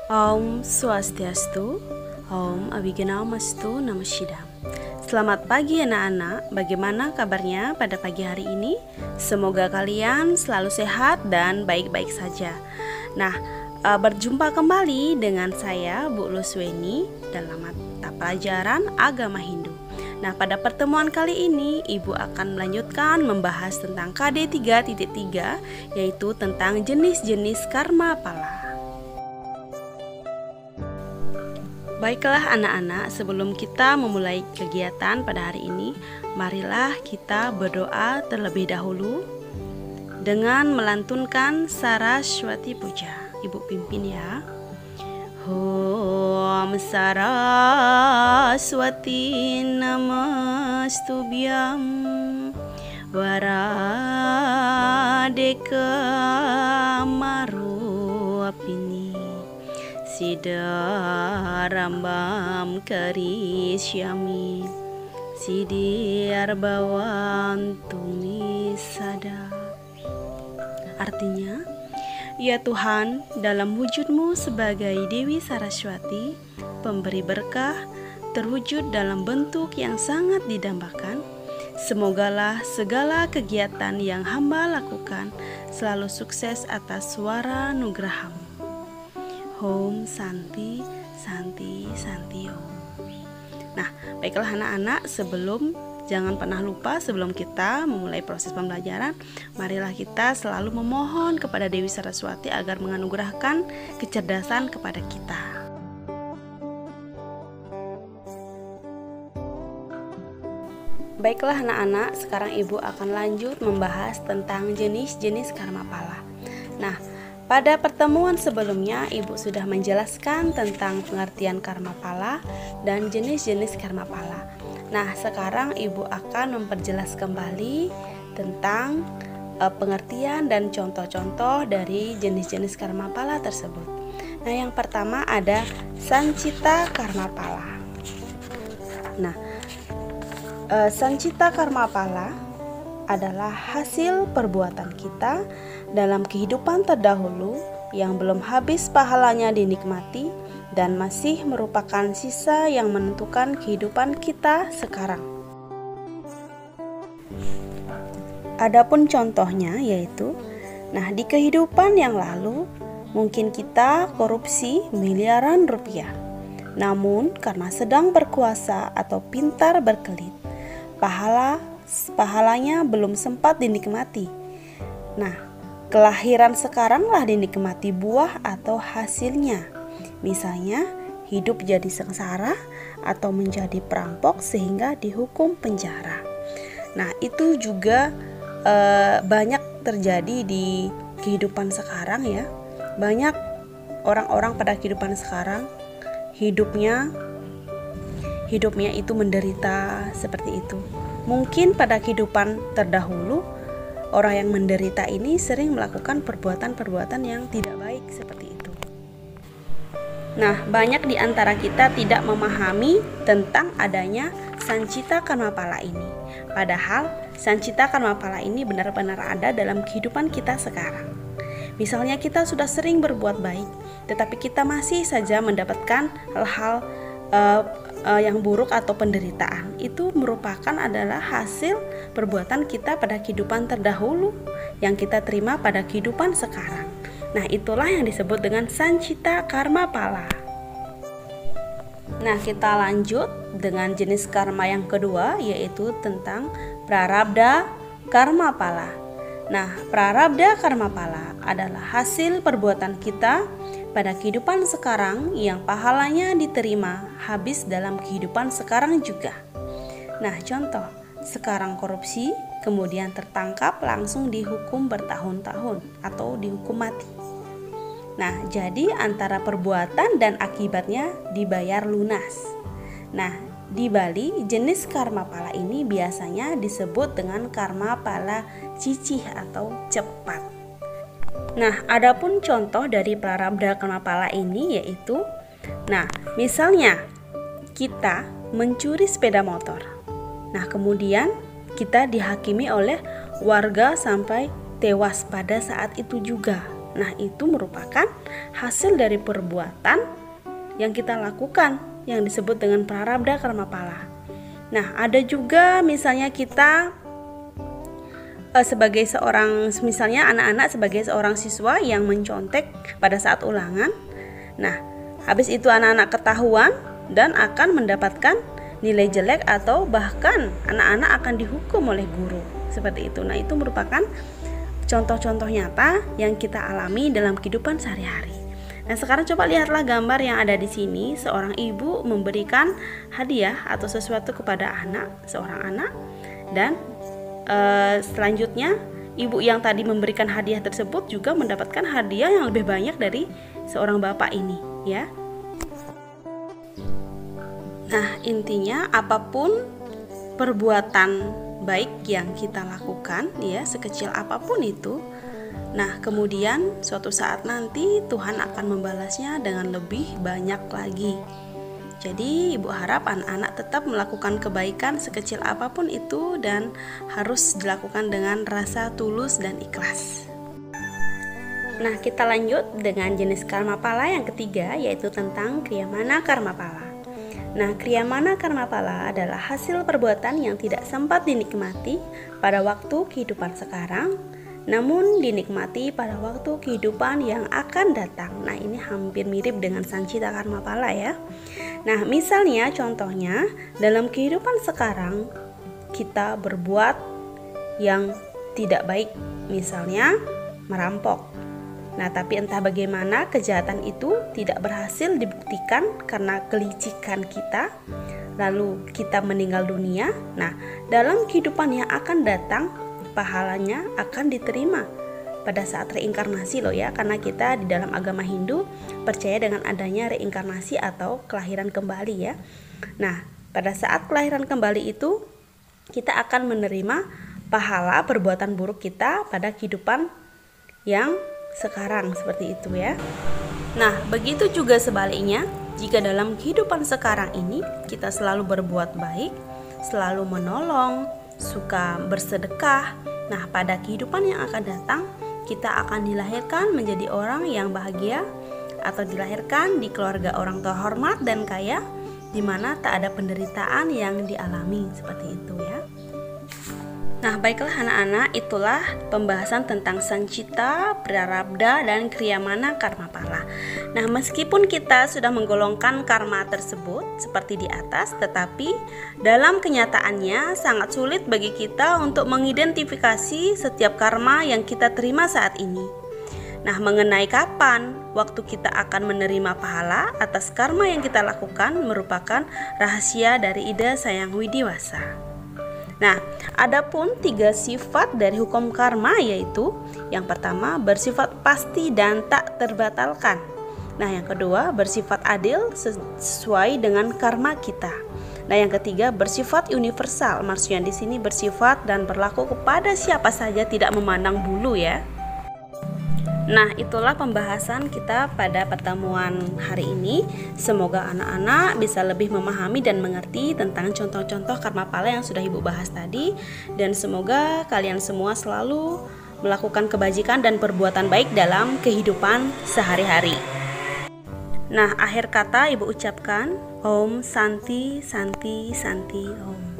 Om Swastiastu, Om Abhiganaamastu Namaskidam. Selamat pagi anak-anak, bagaimana kabarnya pada pagi hari ini? Semoga kalian selalu sehat dan baik-baik saja. Nah, berjumpa kembali dengan saya Bu Lusweni dalam mata pelajaran Agama Hindu. Nah, pada pertemuan kali ini Ibu akan melanjutkan membahas tentang KD 3.3, yaitu tentang jenis-jenis karma pala. Baiklah anak-anak, sebelum kita memulai kegiatan pada hari ini, marilah kita berdoa terlebih dahulu dengan melantunkan Saraswati Puja. Ibu pimpin ya. Om Saraswati Namastubhyam Varadeka Maruapini Siddharambam Karishyami Siddharbhavantu Sada. Artinya, ya Tuhan, dalam wujudmu sebagai Dewi Saraswati, pemberi berkah, terwujud dalam bentuk yang sangat didambakan, semogalah segala kegiatan yang hamba lakukan selalu sukses atas suara nugrahamu. Om Santi, Santi, Santi Om. Nah, baiklah anak-anak, jangan pernah lupa sebelum kita memulai proses pembelajaran, marilah kita selalu memohon kepada Dewi Saraswati agar menganugerahkan kecerdasan kepada kita. Baiklah anak-anak, sekarang Ibu akan lanjut membahas tentang jenis-jenis karma pala. Nah, pada pertemuan sebelumnya, Ibu sudah menjelaskan tentang pengertian karma pala dan jenis-jenis karma pala. Nah, sekarang Ibu akan memperjelas kembali tentang pengertian dan contoh-contoh dari jenis-jenis karma pala tersebut. Nah, yang pertama ada Sancita karma pala. Nah, Sancita karma pala adalah hasil perbuatan kita dalam kehidupan terdahulu yang belum habis pahalanya dinikmati dan masih merupakan sisa yang menentukan kehidupan kita sekarang. Adapun contohnya yaitu, di kehidupan yang lalu mungkin kita korupsi miliaran rupiah. Namun karena sedang berkuasa atau pintar berkelit, pahalanya belum sempat dinikmati. Kelahiran sekaranglah dinikmati buah atau hasilnya. Misalnya, hidup jadi sengsara atau menjadi perampok sehingga dihukum penjara. Nah, itu juga banyak terjadi di kehidupan sekarang ya. Banyak orang-orang pada kehidupan sekarang hidupnya itu menderita seperti itu. Mungkin pada kehidupan terdahulu orang yang menderita ini sering melakukan perbuatan-perbuatan yang tidak baik seperti itu. Nah, banyak di antara kita tidak memahami tentang adanya Sancita karma pala ini. Padahal Sancita karma pala ini benar-benar ada dalam kehidupan kita sekarang. Misalnya kita sudah sering berbuat baik, tetapi kita masih saja mendapatkan hal-hal yang buruk atau penderitaan. Itu merupakan adalah hasil perbuatan kita pada kehidupan terdahulu yang kita terima pada kehidupan sekarang. Nah, itulah yang disebut dengan Sancita karma pala. Nah, kita lanjut dengan jenis karma yang kedua, yaitu tentang Prarabdha karma pala. Nah, Prarabdha karma pala adalah hasil perbuatan kita pada kehidupan sekarang yang pahalanya diterima habis dalam kehidupan sekarang juga. Nah, contoh, sekarang korupsi, kemudian tertangkap langsung dihukum bertahun-tahun atau dihukum mati. Nah, jadi antara perbuatan dan akibatnya dibayar lunas. Nah, di Bali jenis karma pala ini biasanya disebut dengan karma pala cicih atau cepat. Nah, adapun contoh dari Prarabdha karma pala ini yaitu, misalnya kita mencuri sepeda motor. Nah, kemudian kita dihakimi oleh warga sampai tewas pada saat itu juga. Nah, itu merupakan hasil dari perbuatan yang kita lakukan yang disebut dengan prarabdha karma pala. Nah, ada juga misalnya kita sebagai seorang, misalnya anak-anak sebagai seorang siswa yang mencontek pada saat ulangan. Nah, habis itu anak-anak ketahuan dan akan mendapatkan nilai jelek atau bahkan anak-anak akan dihukum oleh guru. Seperti itu. Nah, itu merupakan contoh-contoh nyata yang kita alami dalam kehidupan sehari-hari. Nah, sekarang coba lihatlah gambar yang ada di sini. Seorang ibu memberikan hadiah atau sesuatu kepada seorang anak, dan selanjutnya ibu yang tadi memberikan hadiah tersebut juga mendapatkan hadiah yang lebih banyak dari seorang bapak ini, ya. Nah, intinya apapun perbuatan baik yang kita lakukan, ya, sekecil apapun itu, nah kemudian suatu saat nanti Tuhan akan membalasnya dengan lebih banyak lagi. Jadi ibu harap anak-anak tetap melakukan kebaikan sekecil apapun itu dan harus dilakukan dengan rasa tulus dan ikhlas. Nah, kita lanjut dengan jenis karma pala yang ketiga, yaitu tentang kriyamana karma pala. Nah, kriyamana karma pala adalah hasil perbuatan yang tidak sempat dinikmati pada waktu kehidupan sekarang, namun dinikmati pada waktu kehidupan yang akan datang. Nah, ini hampir mirip dengan sancita karma pala, ya. Nah, misalnya contohnya dalam kehidupan sekarang kita berbuat yang tidak baik, misalnya merampok. Nah, tapi entah bagaimana kejahatan itu tidak berhasil dibuktikan karena kelicikan kita, lalu kita meninggal dunia. Nah, dalam kehidupan yang akan datang pahalanya akan diterima pada saat reinkarnasi loh, ya, karena kita di dalam agama Hindu percaya dengan adanya reinkarnasi atau kelahiran kembali, ya. Nah, pada saat kelahiran kembali itu kita akan menerima pahala perbuatan buruk kita pada kehidupan yang sekarang, seperti itu, ya. Nah, begitu juga sebaliknya, jika dalam kehidupan sekarang ini kita selalu berbuat baik, selalu menolong, suka bersedekah, nah pada kehidupan yang akan datang kita akan dilahirkan menjadi orang yang bahagia atau dilahirkan di keluarga orang terhormat dan kaya, di mana tak ada penderitaan yang dialami, seperti itu, ya. Nah, baiklah anak-anak, itulah pembahasan tentang sancita, prarabdha, dan kriyamana karma pala. Nah, meskipun kita sudah menggolongkan karma tersebut seperti di atas, tetapi dalam kenyataannya sangat sulit bagi kita untuk mengidentifikasi setiap karma yang kita terima saat ini. Nah, mengenai kapan waktu kita akan menerima pahala atas karma yang kita lakukan merupakan rahasia dari Ida Sayang Widiwasa. Nah, adapun 3 sifat dari hukum karma, yaitu yang pertama bersifat pasti dan tak terbatalkan. Nah, yang kedua bersifat adil sesuai dengan karma kita. Nah, yang ketiga bersifat universal, maksudnya di sini bersifat dan berlaku kepada siapa saja, tidak memandang bulu, ya. Nah, itulah pembahasan kita pada pertemuan hari ini. Semoga anak-anak bisa lebih memahami dan mengerti tentang contoh-contoh karma pala yang sudah Ibu bahas tadi. Dan semoga kalian semua selalu melakukan kebajikan dan perbuatan baik dalam kehidupan sehari-hari. Nah, akhir kata Ibu ucapkan Om Santi Santi Santi Om.